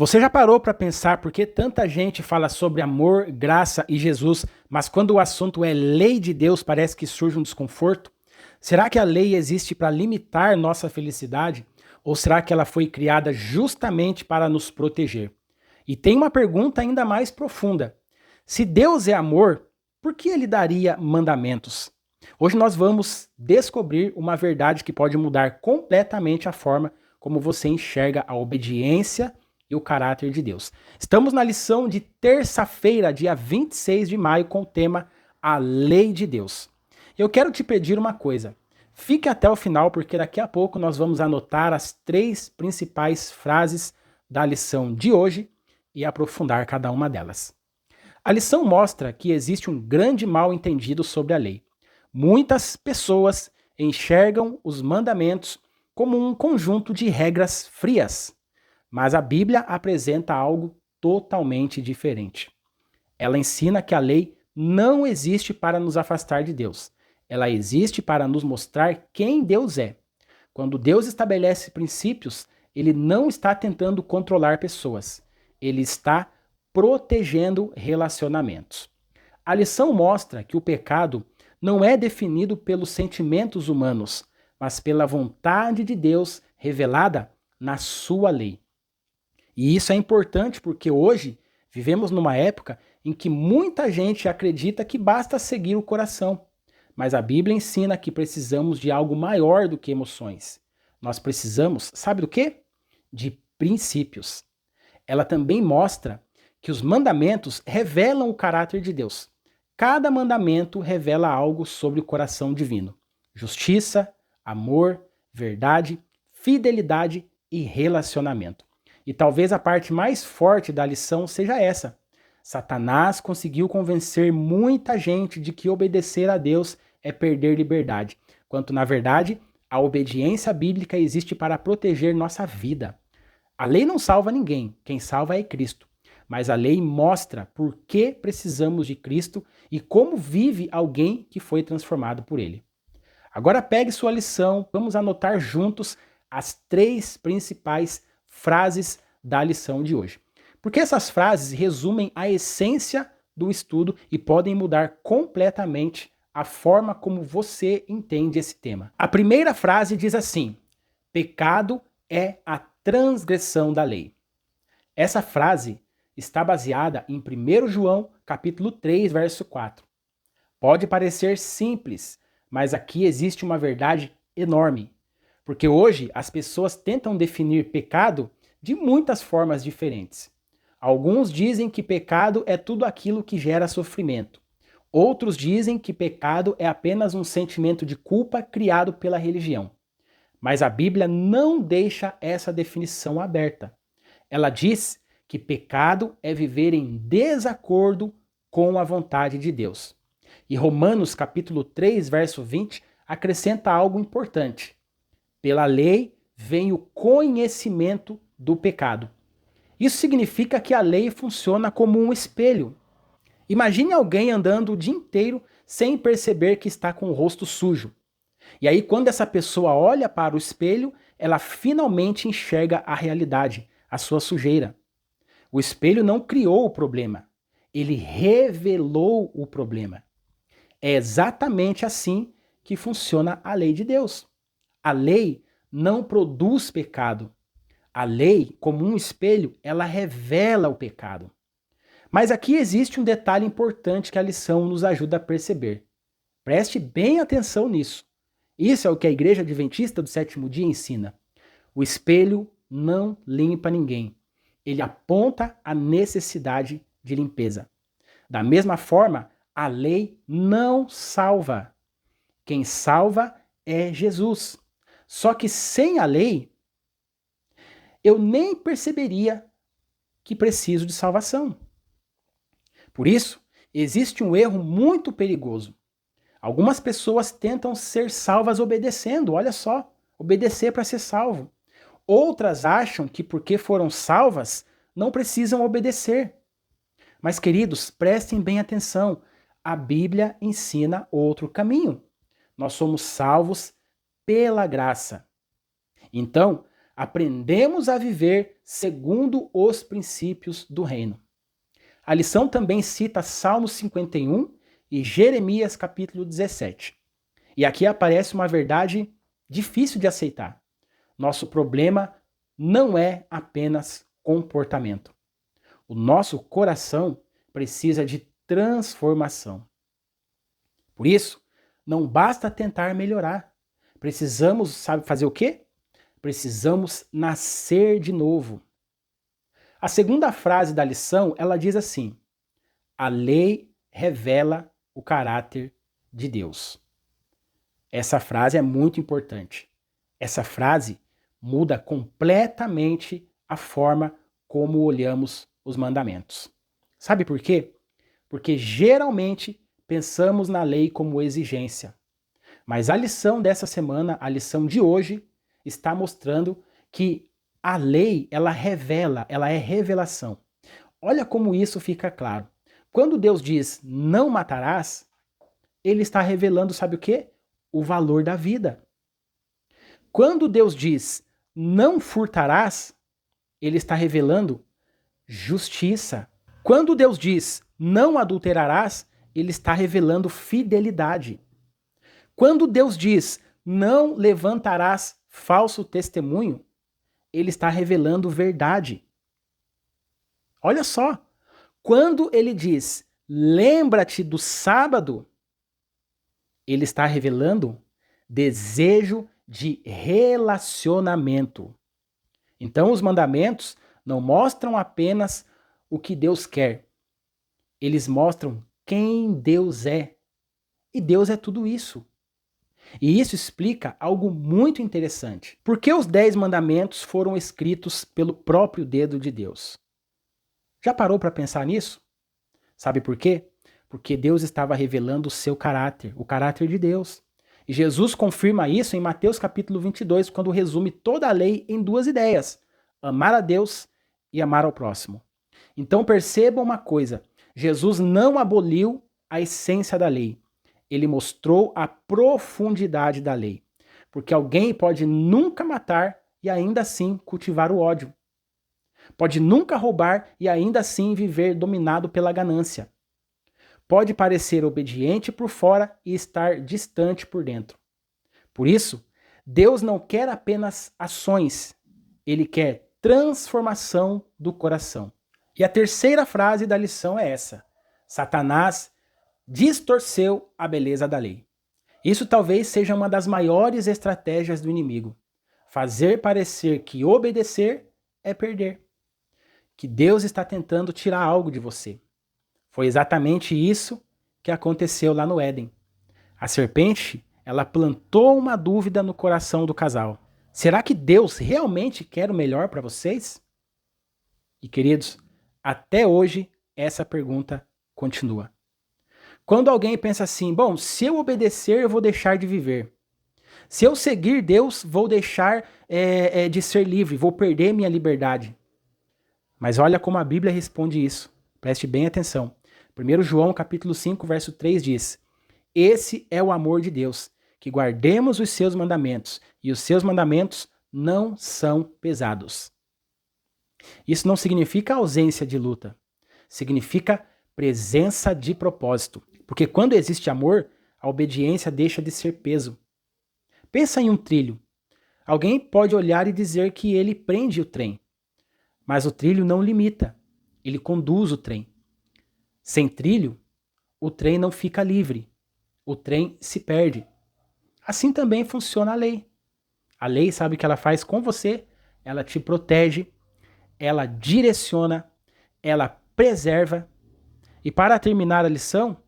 Você já parou para pensar por que tanta gente fala sobre amor, graça e Jesus, mas quando o assunto é lei de Deus parece que surge um desconforto? Será que a lei existe para limitar nossa felicidade? Ou será que ela foi criada justamente para nos proteger? E tem uma pergunta ainda mais profunda. Se Deus é amor, por que ele daria mandamentos? Hoje nós vamos descobrir uma verdade que pode mudar completamente a forma como você enxerga a obediência e o caráter de Deus. Estamos na lição de terça-feira, dia 26 de maio, com o tema A Lei de Deus. Eu quero te pedir uma coisa. Fique até o final, porque daqui a pouco nós vamos anotar as 3 principais frases da lição de hoje e aprofundar cada uma delas. A lição mostra que existe um grande mal-entendido sobre a lei. Muitas pessoas enxergam os mandamentos como um conjunto de regras frias, mas a Bíblia apresenta algo totalmente diferente. Ela ensina que a lei não existe para nos afastar de Deus. Ela existe para nos mostrar quem Deus é. Quando Deus estabelece princípios, ele não está tentando controlar pessoas. Ele está protegendo relacionamentos. A lição mostra que o pecado não é definido pelos sentimentos humanos, mas pela vontade de Deus revelada na sua lei. E isso é importante porque hoje vivemos numa época em que muita gente acredita que basta seguir o coração. Mas a Bíblia ensina que precisamos de algo maior do que emoções. Nós precisamos, sabe do quê? De princípios. Ela também mostra que os mandamentos revelam o caráter de Deus. Cada mandamento revela algo sobre o coração divino: justiça, amor, verdade, fidelidade e relacionamento. E talvez a parte mais forte da lição seja essa. Satanás conseguiu convencer muita gente de que obedecer a Deus é perder liberdade, quanto na verdade a obediência bíblica existe para proteger nossa vida. A lei não salva ninguém, quem salva é Cristo. Mas a lei mostra por que precisamos de Cristo e como vive alguém que foi transformado por ele. Agora pegue sua lição, vamos anotar juntos as 3 principais frases da lição de hoje. Porque essas frases resumem a essência do estudo e podem mudar completamente a forma como você entende esse tema. A primeira frase diz assim: pecado é a transgressão da lei. Essa frase está baseada em 1 João, capítulo 3, verso 4. Pode parecer simples, mas aqui existe uma verdade enorme. Porque hoje as pessoas tentam definir pecado de muitas formas diferentes. Alguns dizem que pecado é tudo aquilo que gera sofrimento. Outros dizem que pecado é apenas um sentimento de culpa criado pela religião. Mas a Bíblia não deixa essa definição aberta. Ela diz que pecado é viver em desacordo com a vontade de Deus. E Romanos capítulo 3, verso 20, acrescenta algo importante. Pela lei vem o conhecimento do pecado. Isso significa que a lei funciona como um espelho. Imagine alguém andando o dia inteiro sem perceber que está com o rosto sujo. E aí, quando essa pessoa olha para o espelho, ela finalmente enxerga a realidade, a sua sujeira. O espelho não criou o problema, ele revelou o problema. É exatamente assim que funciona a lei de Deus. A lei não produz pecado. A lei, como um espelho, ela revela o pecado. Mas aqui existe um detalhe importante que a lição nos ajuda a perceber. Preste bem atenção nisso. Isso é o que a Igreja Adventista do Sétimo Dia ensina. O espelho não limpa ninguém. Ele aponta a necessidade de limpeza. Da mesma forma, a lei não salva. Quem salva é Jesus. Só que sem a lei, eu nem perceberia que preciso de salvação. Por isso, existe um erro muito perigoso. Algumas pessoas tentam ser salvas obedecendo, olha só, obedecer para ser salvo. Outras acham que porque foram salvas, não precisam obedecer. Mas, queridos, prestem bem atenção. A Bíblia ensina outro caminho. Nós somos salvos pela graça. Então, aprendemos a viver segundo os princípios do reino. A lição também cita Salmo 51 e Jeremias capítulo 17. E aqui aparece uma verdade difícil de aceitar. Nosso problema não é apenas comportamento. O nosso coração precisa de transformação. Por isso, não basta tentar melhorar. Precisamos, sabe fazer o quê? Precisamos nascer de novo. A segunda frase da lição, ela diz assim: a lei revela o caráter de Deus. Essa frase é muito importante. Essa frase muda completamente a forma como olhamos os mandamentos. Sabe por quê? Porque geralmente pensamos na lei como exigência. Mas a lição dessa semana, a lição de hoje, está mostrando que a lei, ela revela, ela é revelação. Olha como isso fica claro. Quando Deus diz não matarás, ele está revelando, sabe o quê? O valor da vida. Quando Deus diz não furtarás, ele está revelando justiça. Quando Deus diz não adulterarás, ele está revelando fidelidade. Quando Deus diz não levantarás falso testemunho, ele está revelando verdade. Olha só, quando ele diz lembra-te do sábado, ele está revelando desejo de relacionamento. Então os mandamentos não mostram apenas o que Deus quer. Eles mostram quem Deus é. E Deus é tudo isso. E isso explica algo muito interessante. Por que os 10 mandamentos foram escritos pelo próprio dedo de Deus? Já parou para pensar nisso? Sabe por quê? Porque Deus estava revelando o seu caráter, o caráter de Deus. E Jesus confirma isso em Mateus capítulo 22, quando resume toda a lei em 2 ideias: amar a Deus e amar ao próximo. Então perceba uma coisa, Jesus não aboliu a essência da lei. Ele mostrou a profundidade da lei. Porque alguém pode nunca matar e ainda assim cultivar o ódio. Pode nunca roubar e ainda assim viver dominado pela ganância. Pode parecer obediente por fora e estar distante por dentro. Por isso, Deus não quer apenas ações, ele quer transformação do coração. E a terceira frase da lição é essa: Satanás distorceu a beleza da lei. Isso talvez seja uma das maiores estratégias do inimigo. Fazer parecer que obedecer é perder. Que Deus está tentando tirar algo de você. Foi exatamente isso que aconteceu lá no Éden. A serpente, ela plantou uma dúvida no coração do casal. Será que Deus realmente quer o melhor para vocês? E queridos, até hoje essa pergunta continua. Quando alguém pensa assim, bom, se eu obedecer, eu vou deixar de viver. Se eu seguir Deus, vou deixar de ser livre, vou perder minha liberdade. Mas olha como a Bíblia responde isso. Preste bem atenção. 1 João capítulo 5, verso 3 diz: esse é o amor de Deus, que guardemos os seus mandamentos, e os seus mandamentos não são pesados. Isso não significa ausência de luta. Significa presença de propósito. Porque quando existe amor, a obediência deixa de ser peso. Pensa em um trilho. Alguém pode olhar e dizer que ele prende o trem. Mas o trilho não limita. Ele conduz o trem. Sem trilho, o trem não fica livre. O trem se perde. Assim também funciona a lei. A lei sabe o que ela faz com você? Ela te protege, ela direciona, ela preserva. E para terminar a lição,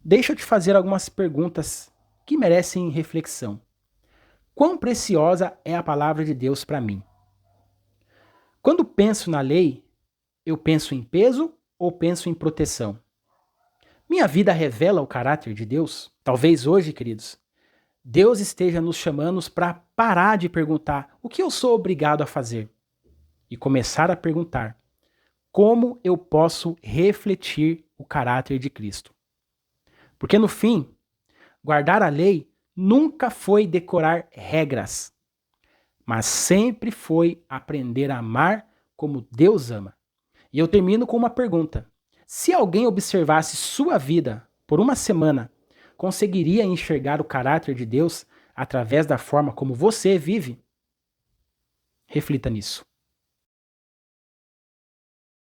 deixa eu te fazer algumas perguntas que merecem reflexão. Quão preciosa é a palavra de Deus para mim? Quando penso na lei, eu penso em peso ou penso em proteção? Minha vida revela o caráter de Deus? Talvez hoje, queridos, Deus esteja nos chamando para parar de perguntar o que eu sou obrigado a fazer e começar a perguntar como eu posso refletir o caráter de Cristo. Porque no fim, guardar a lei nunca foi decorar regras, mas sempre foi aprender a amar como Deus ama. E eu termino com uma pergunta. Se alguém observasse sua vida por uma semana, conseguiria enxergar o caráter de Deus através da forma como você vive? Reflita nisso.